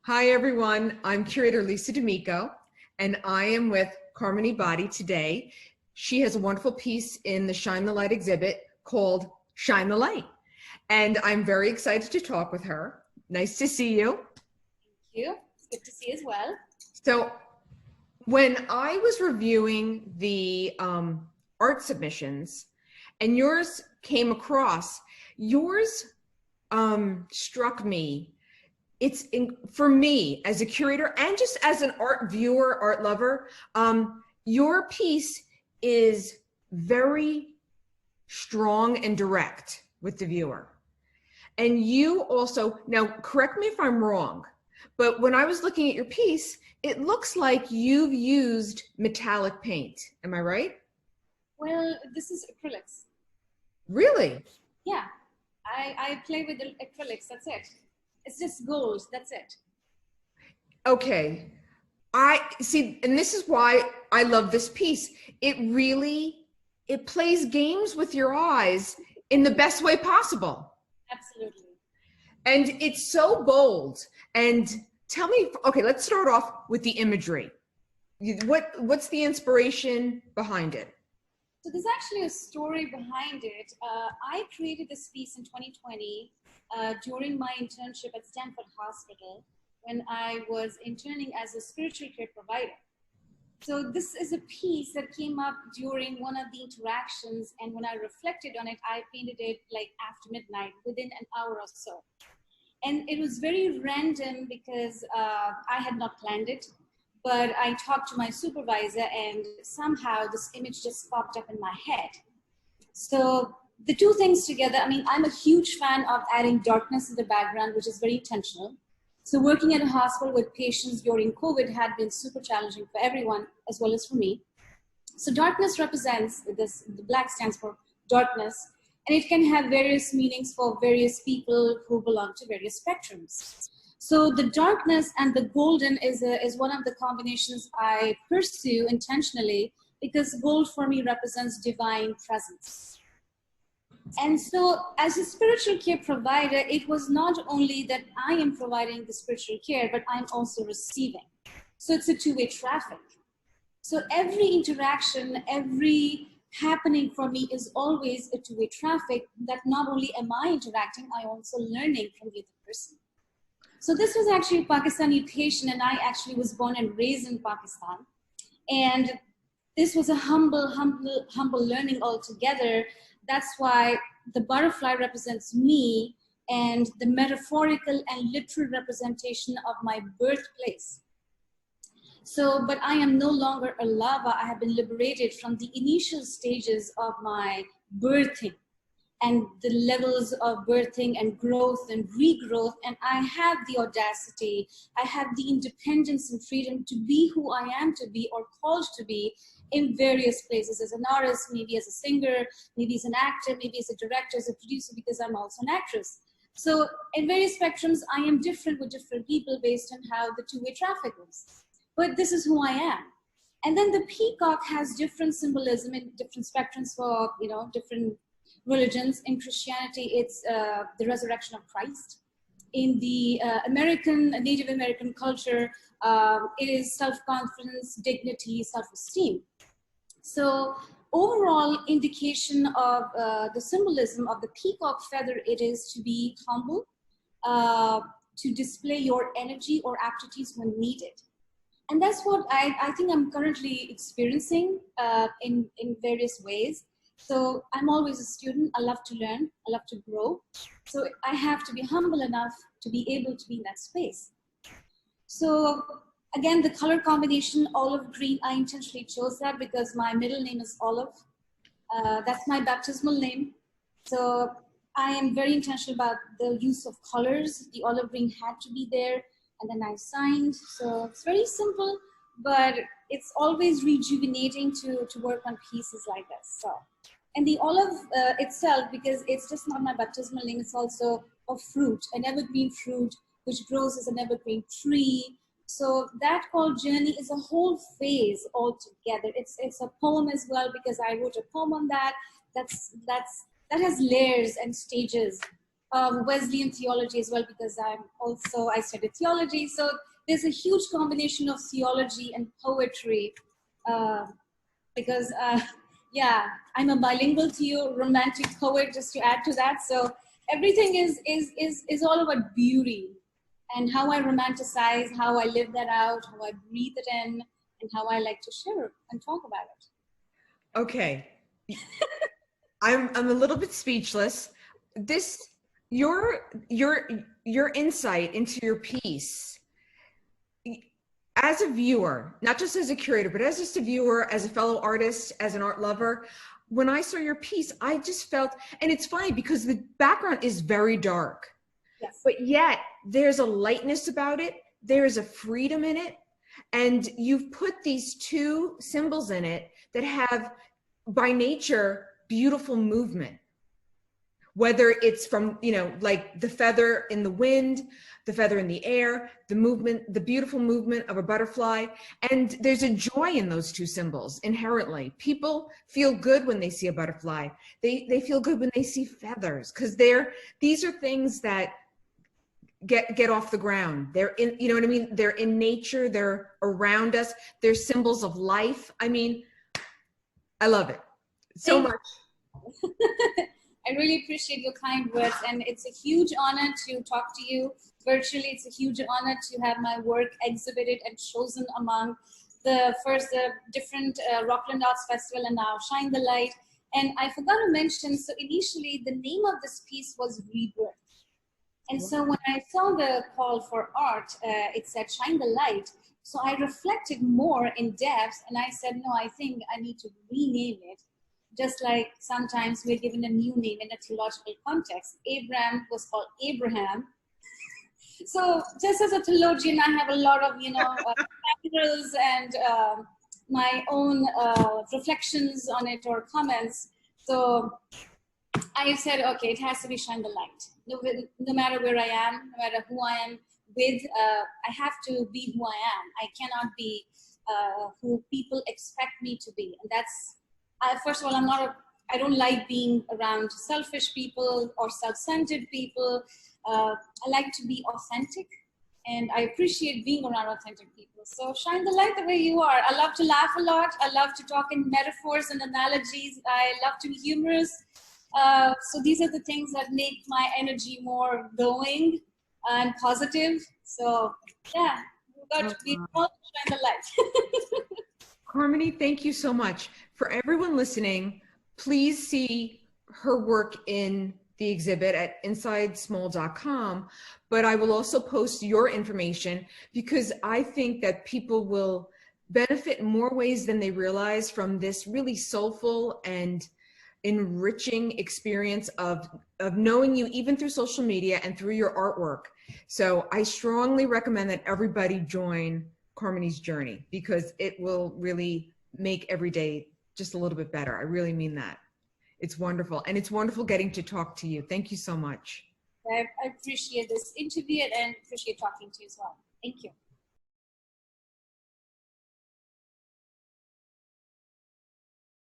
Hi, everyone. I'm curator Lisa D'Amico, and I am with Carmanie Bhatti today. She has a wonderful piece in the Shine the Light exhibit called Shine the Light. And I'm very excited to talk with her. Nice to see you. Thank you. It's good to see you as well. So when I was reviewing the art submissions and yours came across, yours struck me. For me as a curator and just as an art viewer, art lover, your piece is very strong and direct with the viewer. And you also, now correct me if I'm wrong, but when I was looking at your piece, it looks like you've used metallic paint. Am I right? Well, this is acrylics. Really? Yeah, I play with the acrylics, that's it. It's just gold, that's it. Okay. I see, and this is why I love this piece. It plays games with your eyes in the best way possible. Absolutely. And it's so bold. And tell me, okay, let's start off with the imagery. What's the inspiration behind it? So there's actually a story behind it. I created this piece in 2020 during my internship at Stanford Hospital when I was interning as a spiritual care provider. So this is a piece that came up during one of the interactions, and when I reflected on it, I painted it like after midnight, within an hour or so. And it was very random because I had not planned it, but I talked to my supervisor and somehow this image just popped up in my head. So the two things together, I mean, I'm a huge fan of adding darkness in the background, which is very intentional. So working at a hospital with patients during COVID had been super challenging for everyone, as well as for me. So darkness represents this, the black stands for darkness, and it can have various meanings for various people who belong to various spectrums. So the darkness and the golden is one of the combinations I pursue intentionally because gold for me represents divine presence. And so as a spiritual care provider, it was not only that I am providing the spiritual care, but I'm also receiving. So it's a two-way traffic. So every interaction, every happening for me is always a two-way traffic that not only am I interacting, I also learning from the other person. So this was actually a Pakistani patient, and I actually was born and raised in Pakistan. And this was a humble learning altogether. That's why the butterfly represents me and the metaphorical and literal representation of my birthplace. So, but I am no longer a lava. I have been liberated from the initial stages of my birthing and the levels of birthing and growth and regrowth. And I have the audacity, I have the independence and freedom to be who I am to be or called to be in various places, as an artist, maybe as a singer, maybe as an actor, maybe as a director, as a producer, because I'm also an actress. So in various spectrums, I am different with different people based on how the two-way traffic is. But this is who I am. And then the peacock has different symbolism in different spectrums for, you know, different religions. In Christianity, it's the resurrection of Christ. In the Native American culture, it is self-confidence, dignity, self-esteem. So overall indication of the symbolism of the peacock feather, it is to be humble, to display your energy or aptitudes when needed. And that's what I think I'm currently experiencing in various ways. So I'm always a student. I love to learn. I love to grow. So I have to be humble enough to be able to be in that space. So again, the color combination, olive green, I intentionally chose that because my middle name is Olive. That's my baptismal name. So I am very intentional about the use of colors. The olive green had to be there. And then I signed. So it's very simple, but it's always rejuvenating to work on pieces like this. So, and the olive itself, because it's just not my baptismal name, it's also a fruit, an evergreen fruit, which grows as an evergreen tree. So that called journey is a whole phase altogether. It's a poem as well, because I wrote a poem on that. That has layers and stages. Wesleyan theology as well, because I studied theology. So there's a huge combination of theology and poetry, uh, because yeah, I'm a bilingual romantic poet, just to add to that. So everything is all about beauty and how I romanticize, how I live that out, how I breathe it in, and how I like to share and talk about it. Okay. I'm a little bit speechless. This your your insight into your piece as a viewer, not just as a curator, but as just a viewer, as a fellow artist, as an art lover, when I saw your piece, I just felt, and it's funny because the background is very dark, Yes. but yet there's a lightness about it. There's a freedom in it. And you've put these two symbols in it that have, by nature, beautiful movement. Whether it's from, you know, like the feather in the wind, the feather in the air, the movement, the beautiful movement of a butterfly. And there's a joy in those two symbols inherently. People feel good when they see a butterfly. They feel good when they see feathers, because these are things that get off the ground. They're in, you know what I mean? They're in nature, they're around us, they're symbols of life. I mean, I love it so much. I really appreciate your kind words, and it's a huge honor to talk to you virtually. It's a huge honor to have my work exhibited and chosen among the different Rockland Arts Festival and now Shine the Light. And I forgot to mention, so initially the name of this piece was Rebirth. And so when I saw the call for art, it said Shine the Light. So I reflected more in depth, and I said, no, I think I need to rename it. Just like sometimes we're given a new name in a theological context. Abraham was called Abraham. So just as a theologian, I have a lot of, capitals and my own reflections on it or comments. So I said, okay, it has to be Shine the Light. No matter where I am, no matter who I am with, I have to be who I am. I cannot be who people expect me to be. And that's, first of all, I don't like being around selfish people or self-centered people. I like to be authentic, and I appreciate being around authentic people. So shine the light the way you are. I love to laugh a lot. I love to talk in metaphors and analogies. I love to be humorous. So these are the things that make my energy more glowing and positive. So yeah, we've got to be all shine the light. Carmanie, thank you so much. For everyone listening, please see her work in the exhibit at insidesmall.com, but I will also post your information because I think that people will benefit in more ways than they realize from this really soulful and enriching experience of knowing you even through social media and through your artwork. So I strongly recommend that everybody join Carmanie's journey because it will really make every day just a little bit better. I really mean that. It's wonderful. And it's wonderful getting to talk to you. Thank you so much. I appreciate this interview and appreciate talking to you as well. Thank you.